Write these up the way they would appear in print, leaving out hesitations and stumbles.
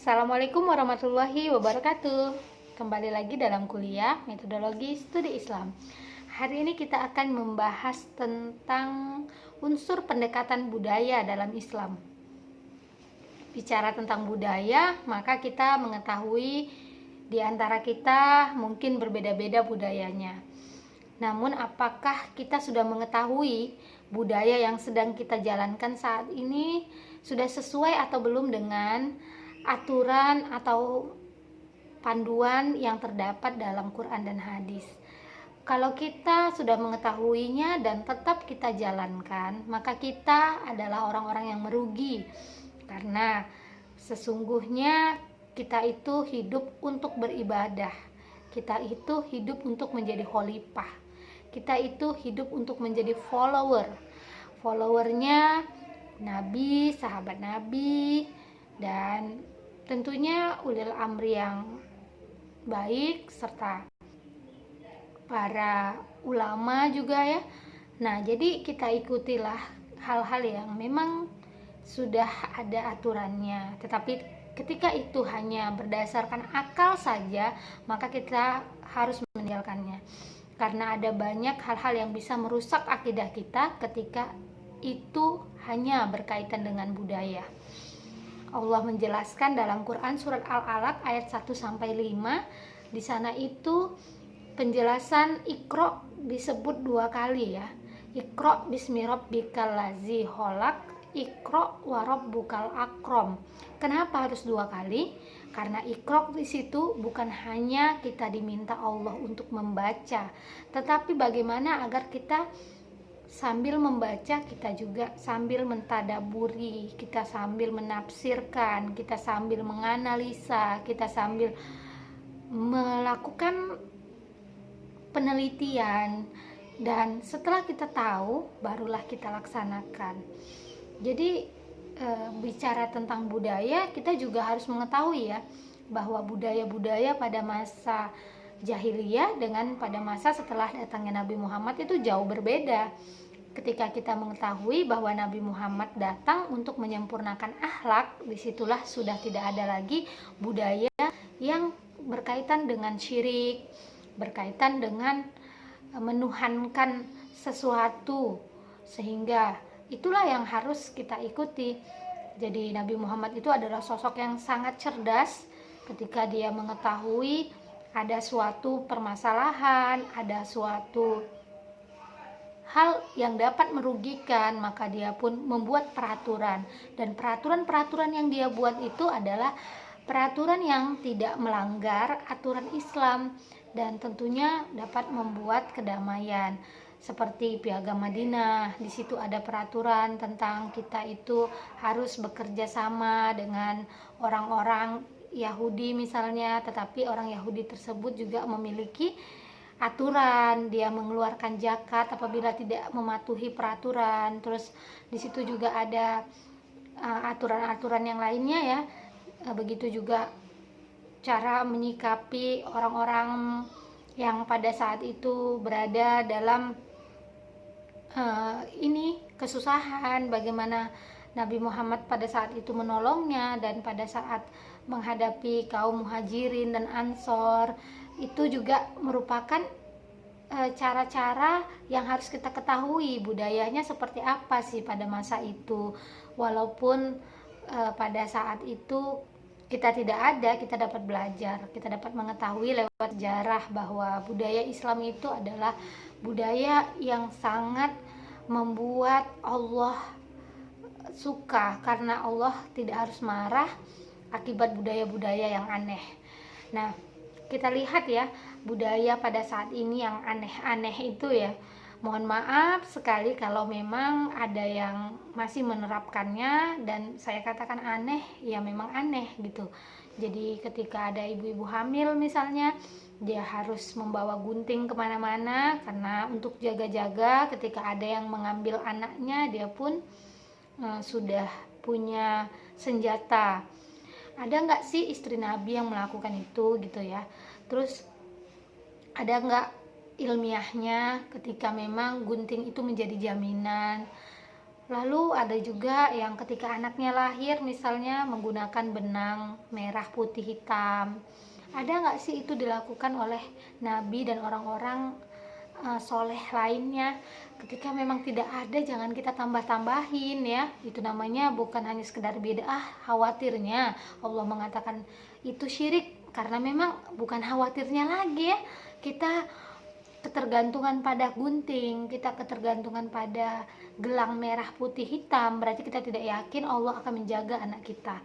Assalamualaikum warahmatullahi wabarakatuh. Kembali lagi dalam kuliah metodologi studi Islam. Hari ini kita akan membahas tentang unsur pendekatan budaya dalam Islam. Bicara tentang budaya, maka kita mengetahui di antara kita mungkin berbeda-beda budayanya. Namun apakah kita sudah mengetahui budaya yang sedang kita jalankan saat ini sudah sesuai atau belum dengan aturan atau panduan yang terdapat dalam Quran dan hadis? Kalau kita sudah mengetahuinya dan tetap kita jalankan, maka kita adalah orang-orang yang merugi, karena sesungguhnya kita itu hidup untuk beribadah, kita itu hidup untuk menjadi khalifah, kita itu hidup untuk menjadi followernya Nabi, sahabat Nabi, dan tentunya ulil amri yang baik serta para ulama juga ya. Nah, jadi kita ikutilah hal-hal yang memang sudah ada aturannya. Tetapi ketika itu hanya berdasarkan akal saja, maka kita harus meninggalkannya. Karena ada banyak hal-hal yang bisa merusak akidah kita ketika itu hanya berkaitan dengan budaya. Allah menjelaskan dalam Quran surat Al-Alaq ayat 1-5. Di sana itu penjelasan Iqra disebut 2 kali ya. Iqra bismi rabbikal ladzi khalaq, Iqra wa rabbukal akram. Kenapa harus 2 kali? Karena Iqra di situ bukan hanya kita diminta Allah untuk membaca, tetapi bagaimana agar kita sambil membaca, kita juga sambil mentadaburi, kita sambil menafsirkan, kita sambil menganalisa, kita sambil melakukan penelitian, dan setelah kita tahu barulah kita laksanakan. Jadi bicara tentang budaya, kita juga harus mengetahui ya bahwa budaya-budaya pada masa jahiliyah dengan pada masa setelah datangnya Nabi Muhammad itu jauh berbeda. Ketika kita mengetahui bahwa Nabi Muhammad datang untuk menyempurnakan akhlak, disitulah sudah tidak ada lagi budaya yang berkaitan dengan syirik, berkaitan dengan menuhankan sesuatu, sehingga itulah yang harus kita ikuti. Jadi Nabi Muhammad itu adalah sosok yang sangat cerdas ketika dia mengetahui ada suatu permasalahan, ada suatu hal yang dapat merugikan, maka dia pun membuat peraturan, dan peraturan-peraturan yang dia buat itu adalah peraturan yang tidak melanggar aturan Islam dan tentunya dapat membuat kedamaian. Seperti Piagam Madinah, di situ ada peraturan tentang kita itu harus bekerja sama dengan orang-orang Yahudi misalnya, tetapi orang Yahudi tersebut juga memiliki aturan, dia mengeluarkan zakat apabila tidak mematuhi peraturan. Terus di situ juga ada aturan-aturan yang lainnya ya. Begitu juga cara menyikapi orang-orang yang pada saat itu berada dalam kesusahan, bagaimana Nabi Muhammad pada saat itu menolongnya, dan pada saat menghadapi kaum muhajirin dan ansor, itu juga merupakan cara-cara yang harus kita ketahui budayanya seperti apa sih pada masa itu. Walaupun pada saat itu kita tidak ada, kita dapat belajar, kita dapat mengetahui lewat sejarah bahwa budaya Islam itu adalah budaya yang sangat membuat Allah suka, karena Allah tidak harus marah akibat budaya-budaya yang aneh. Nah, kita lihat ya, budaya pada saat ini yang aneh-aneh itu ya, mohon maaf sekali kalau memang ada yang masih menerapkannya, dan saya katakan aneh, ya memang aneh gitu. Jadi ketika ada ibu-ibu hamil misalnya, dia harus membawa gunting kemana-mana karena untuk jaga-jaga ketika ada yang mengambil anaknya, dia pun sudah punya senjata. Ada nggak sih istri Nabi yang melakukan itu gitu ya? Terus ada nggak ilmiahnya ketika memang gunting itu menjadi jaminan Lalu ada juga yang ketika anaknya lahir misalnya menggunakan benang merah putih hitam. Ada nggak sih itu dilakukan oleh Nabi dan orang-orang soleh lainnya? Ketika memang tidak ada, jangan kita tambah-tambahin ya. Itu namanya bukan hanya sekedar bid'ah, khawatirnya Allah mengatakan itu syirik karena memang bukan khawatirnya lagi ya. Kita ketergantungan pada gunting, kita ketergantungan pada gelang merah putih hitam, berarti kita tidak yakin Allah akan menjaga anak kita.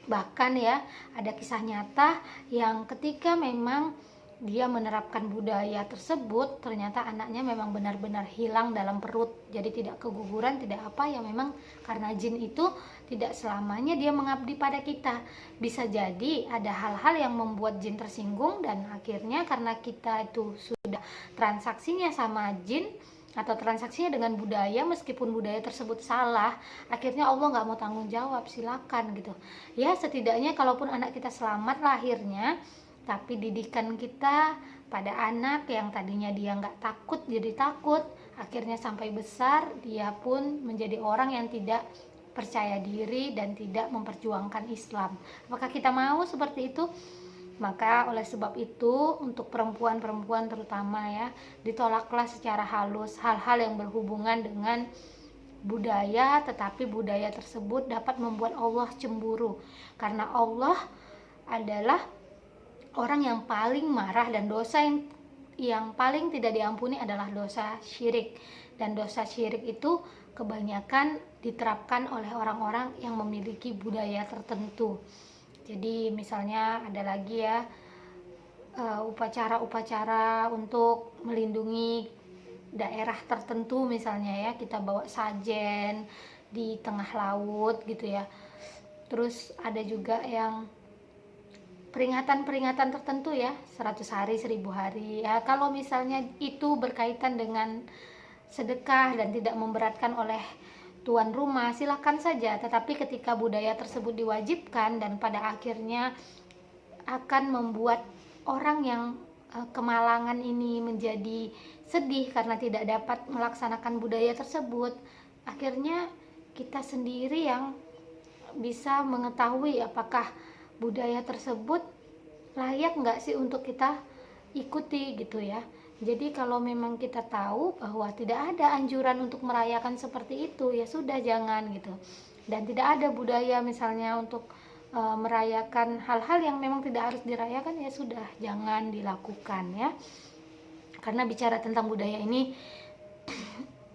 Bahkan ya, ada kisah nyata yang ketika memang dia menerapkan budaya tersebut, ternyata anaknya memang benar-benar hilang dalam perut, jadi tidak keguguran, tidak apa, ya memang karena jin itu tidak selamanya dia mengabdi pada kita. Bisa jadi ada hal-hal yang membuat jin tersinggung, dan akhirnya karena kita itu sudah transaksinya sama jin atau transaksinya dengan budaya, meskipun budaya tersebut salah, akhirnya Allah nggak mau tanggung jawab, silakan gitu ya. Setidaknya kalaupun anak kita selamat lahirnya, tapi didikan kita pada anak yang tadinya dia nggak takut jadi takut, akhirnya sampai besar dia pun menjadi orang yang tidak percaya diri dan tidak memperjuangkan Islam. Apakah kita mau seperti itu? Maka oleh sebab itu, untuk perempuan-perempuan terutama ya, ditolaklah secara halus hal-hal yang berhubungan dengan budaya, tetapi budaya tersebut dapat membuat Allah cemburu, karena Allah adalah orang yang paling marah, dan dosa yang paling tidak diampuni adalah dosa syirik. Dan dosa syirik itu kebanyakan diterapkan oleh orang-orang yang memiliki budaya tertentu. Jadi misalnya ada lagi ya, upacara-upacara untuk melindungi daerah tertentu, misalnya ya kita bawa sajen di tengah laut gitu ya. Terus ada juga yang peringatan-peringatan tertentu ya, 100 hari, 1000 hari ya. Kalau misalnya itu berkaitan dengan sedekah dan tidak memberatkan oleh tuan rumah, silakan saja. Tetapi ketika budaya tersebut diwajibkan dan pada akhirnya akan membuat orang yang kemalangan ini menjadi sedih karena tidak dapat melaksanakan budaya tersebut, akhirnya kita sendiri yang bisa mengetahui apakah budaya tersebut layak nggak sih untuk kita ikuti gitu ya. Jadi kalau memang kita tahu bahwa tidak ada anjuran untuk merayakan seperti itu, ya sudah jangan gitu. Dan tidak ada budaya misalnya untuk merayakan hal-hal yang memang tidak harus dirayakan, ya sudah jangan dilakukan ya. Karena bicara tentang budaya ini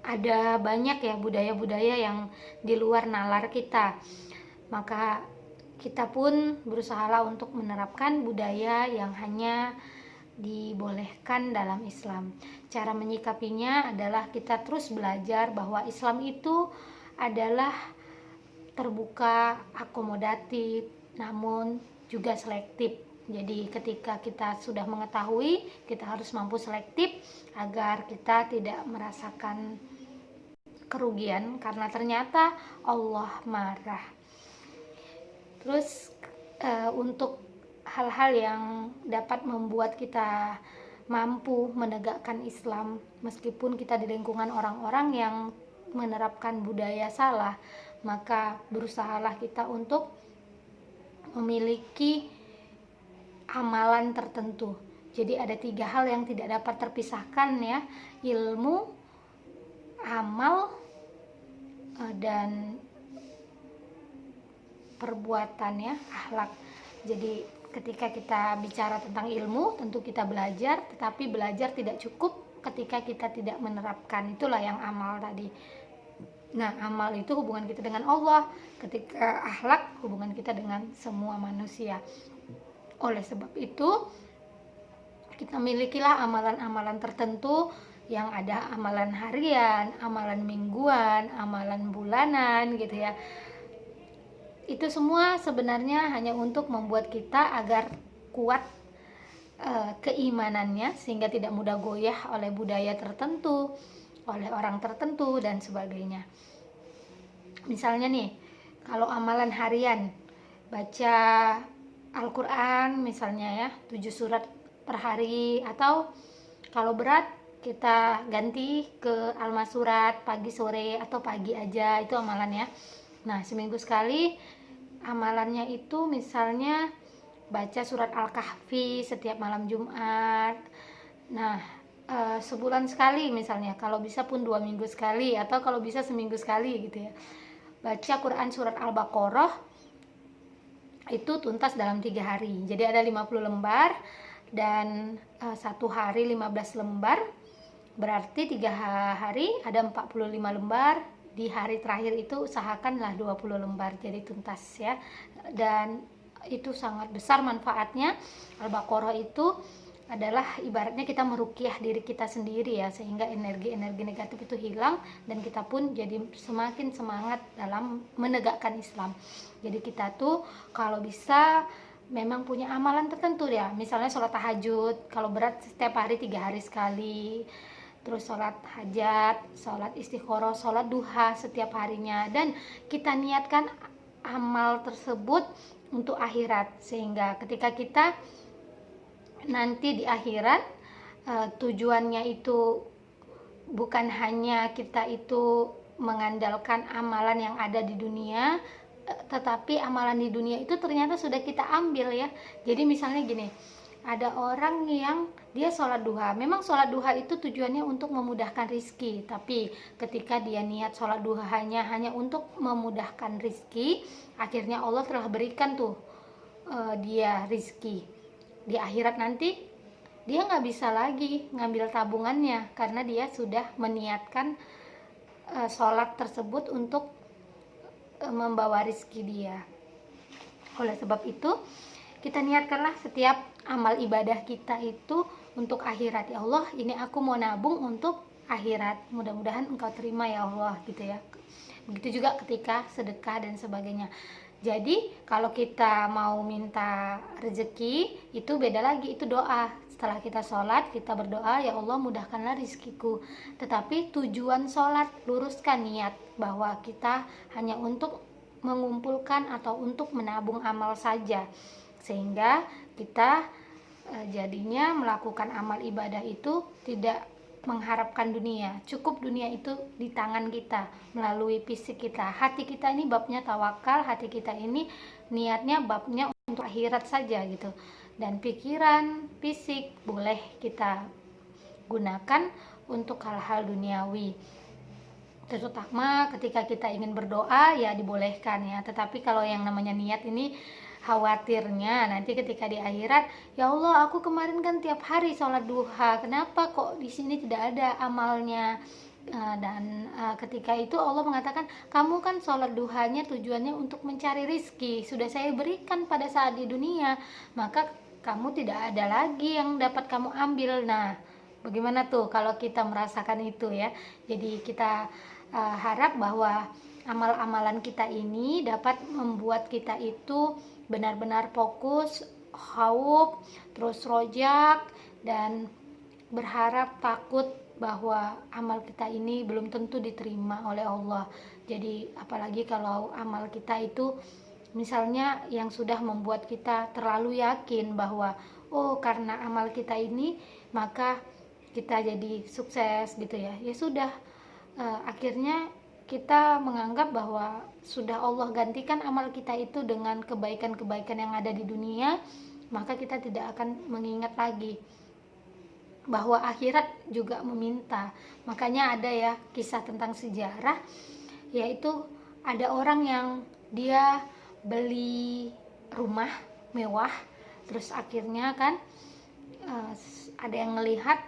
ada banyak ya budaya-budaya yang di luar nalar kita. Maka kita pun berusahalah untuk menerapkan budaya yang hanya dibolehkan dalam Islam. Cara menyikapinya adalah kita terus belajar bahwa Islam itu adalah terbuka, akomodatif, namun juga selektif. Jadi ketika kita sudah mengetahui, kita harus mampu selektif agar kita tidak merasakan kerugian karena ternyata Allah marah. Terus untuk hal-hal yang dapat membuat kita mampu menegakkan Islam meskipun kita di lingkungan orang-orang yang menerapkan budaya salah, maka berusahalah kita untuk memiliki amalan tertentu. Jadi ada 3 hal yang tidak dapat terpisahkan ya: ilmu, amal, dan perbuatan ya, akhlak. Jadi ketika kita bicara tentang ilmu, tentu kita belajar, tetapi belajar tidak cukup ketika kita tidak menerapkan. Itulah yang amal tadi. Nah, amal itu hubungan kita dengan Allah, ketika akhlak hubungan kita dengan semua manusia. Oleh sebab itu, kita milikilah amalan-amalan tertentu yang ada amalan harian, amalan mingguan, amalan bulanan gitu ya. Itu semua sebenarnya hanya untuk membuat kita agar kuat keimanannya sehingga tidak mudah goyah oleh budaya tertentu, oleh orang tertentu dan sebagainya. Misalnya nih, kalau amalan harian, baca Al-Quran misalnya ya, 7 surat per hari, atau kalau berat kita ganti ke Al-Masurat pagi sore atau pagi aja, itu amalannya. Nah, seminggu sekali amalannya itu misalnya baca surat Al-Kahfi setiap malam Jumat. Nah, sebulan sekali misalnya, kalau bisa pun 2 minggu sekali, atau kalau bisa seminggu sekali gitu ya, baca Quran surat Al-Baqarah itu tuntas dalam 3 hari. Jadi ada 50 lembar dan satu hari 15 lembar, berarti 3 hari ada 45 lembar. Di hari terakhir itu usahakanlah 20 lembar jadi tuntas ya, dan itu sangat besar manfaatnya. Al-Baqarah itu adalah ibaratnya kita meruqyah diri kita sendiri ya, sehingga energi-energi negatif itu hilang dan kita pun jadi semakin semangat dalam menegakkan Islam. Jadi kita tuh kalau bisa memang punya amalan tertentu ya, misalnya sholat tahajud, kalau berat setiap hari 3 hari sekali, terus sholat hajat, sholat istikharah, sholat duha setiap harinya, dan kita niatkan amal tersebut untuk akhirat, sehingga ketika kita nanti di akhirat tujuannya itu bukan hanya kita itu mengandalkan amalan yang ada di dunia, tetapi amalan di dunia itu ternyata sudah kita ambil ya. Jadi misalnya gini, ada orang yang dia sholat duha, memang sholat duha itu tujuannya untuk memudahkan rizki, tapi ketika dia niat sholat duhanya hanya untuk memudahkan rizki, akhirnya Allah telah berikan tuh dia rizki. Di akhirat nanti dia nggak bisa lagi ngambil tabungannya karena dia sudah meniatkan sholat tersebut untuk membawa rizki dia. Oleh sebab itu kita niatkanlah setiap amal ibadah kita itu untuk akhirat. Ya Allah, ini aku mau nabung untuk akhirat, mudah-mudahan engkau terima ya Allah gitu ya. Begitu juga ketika sedekah dan sebagainya. Jadi kalau kita mau minta rezeki itu beda lagi, itu doa. Setelah kita sholat kita berdoa, ya Allah mudahkanlah rizkiku. Tetapi tujuan sholat, luruskan niat bahwa kita hanya untuk mengumpulkan atau untuk menabung amal saja, sehingga kita jadinya melakukan amal ibadah itu tidak mengharapkan dunia, cukup dunia itu di tangan kita melalui fisik kita. Hati kita ini babnya tawakal, hati kita ini niatnya babnya untuk akhirat saja gitu, dan pikiran fisik boleh kita gunakan untuk hal-hal duniawi, terutama ketika kita ingin berdoa ya dibolehkan ya. Tetapi kalau yang namanya niat ini, khawatirnya nanti ketika di akhirat, ya Allah aku kemarin kan tiap hari sholat duha, kenapa kok di sini tidak ada amalnya? Dan ketika itu Allah mengatakan, kamu kan sholat duhanya tujuannya untuk mencari rizki, sudah saya berikan pada saat di dunia, maka kamu tidak ada lagi yang dapat kamu ambil. Nah, bagaimana tuh kalau kita merasakan itu ya? Jadi kita harap bahwa amal-amalan kita ini dapat membuat kita itu benar-benar fokus, khauf, terus rojak, dan berharap takut bahwa amal kita ini belum tentu diterima oleh Allah. Jadi apalagi kalau amal kita itu misalnya yang sudah membuat kita terlalu yakin bahwa oh karena amal kita ini maka kita jadi sukses gitu ya. Ya sudah, akhirnya kita menganggap bahwa sudah Allah gantikan amal kita itu dengan kebaikan-kebaikan yang ada di dunia, maka kita tidak akan mengingat lagi bahwa akhirat juga meminta. Makanya ada ya kisah tentang sejarah, yaitu ada orang yang dia beli rumah mewah, terus akhirnya kan ada yang melihat,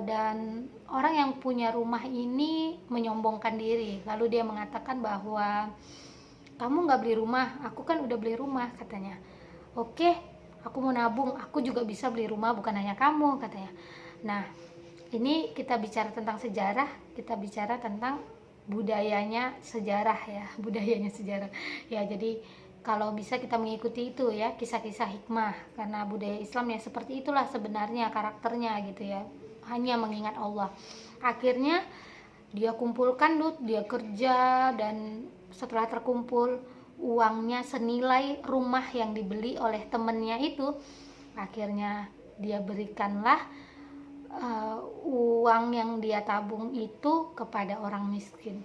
dan orang yang punya rumah ini menyombongkan diri, lalu dia mengatakan bahwa kamu nggak beli rumah, aku kan udah beli rumah katanya. Oke, aku mau nabung, aku juga bisa beli rumah, bukan hanya kamu katanya. Nah, ini kita bicara tentang sejarah, kita bicara tentang budayanya sejarah ya, budayanya sejarah ya. Jadi kalau bisa kita mengikuti itu ya, kisah-kisah hikmah, karena budaya Islam ya seperti itulah sebenarnya karakternya gitu ya, hanya mengingat Allah. Akhirnya dia kumpulkan duit, dia kerja, dan setelah terkumpul uangnya senilai rumah yang dibeli oleh temennya itu, akhirnya dia berikanlah uang yang dia tabung itu kepada orang miskin.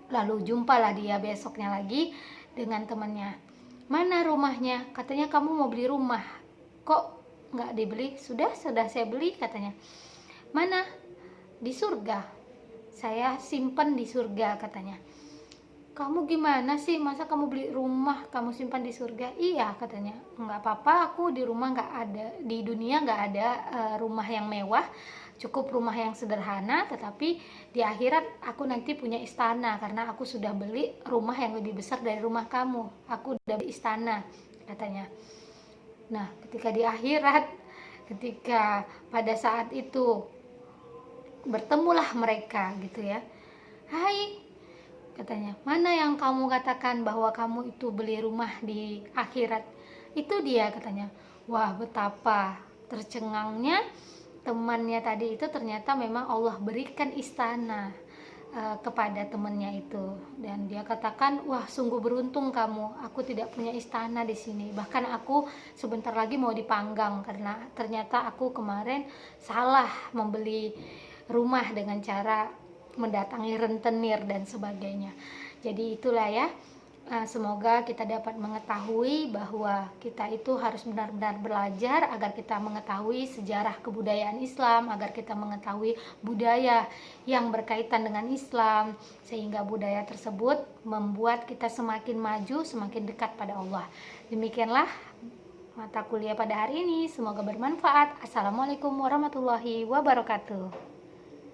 Lalu jumpalah dia besoknya lagi dengan temannya. Mana rumahnya? Katanya kamu mau beli rumah. Kok nggak dibeli? Sudah saya beli katanya. Mana? Di surga. Saya simpan di surga katanya. Kamu gimana sih? Masa kamu beli rumah kamu simpan di surga? Iya katanya. Nggak apa-apa, aku di rumah nggak ada, di dunia nggak ada rumah yang mewah. Cukup rumah yang sederhana, tetapi di akhirat aku nanti punya istana karena aku sudah beli rumah yang lebih besar dari rumah kamu. Aku udah beli istana katanya. Nah, ketika di akhirat, ketika pada saat itu bertemulah mereka gitu ya. Hai, katanya, mana yang kamu katakan bahwa kamu itu beli rumah di akhirat? Itu dia katanya. Wah, betapa tercengangnya temannya tadi itu. Ternyata memang Allah berikan istana kepada temannya itu, dan dia katakan, wah sungguh beruntung kamu, aku tidak punya istana di sini, bahkan aku sebentar lagi mau dipanggang karena ternyata aku kemarin salah membeli rumah dengan cara mendatangi rentenir dan sebagainya. Jadi itulah ya, semoga kita dapat mengetahui bahwa kita itu harus benar-benar belajar agar kita mengetahui sejarah kebudayaan Islam, agar kita mengetahui budaya yang berkaitan dengan Islam, sehingga budaya tersebut membuat kita semakin maju, semakin dekat pada Allah. Demikianlah mata kuliah pada hari ini, semoga bermanfaat. Assalamualaikum warahmatullahi wabarakatuh.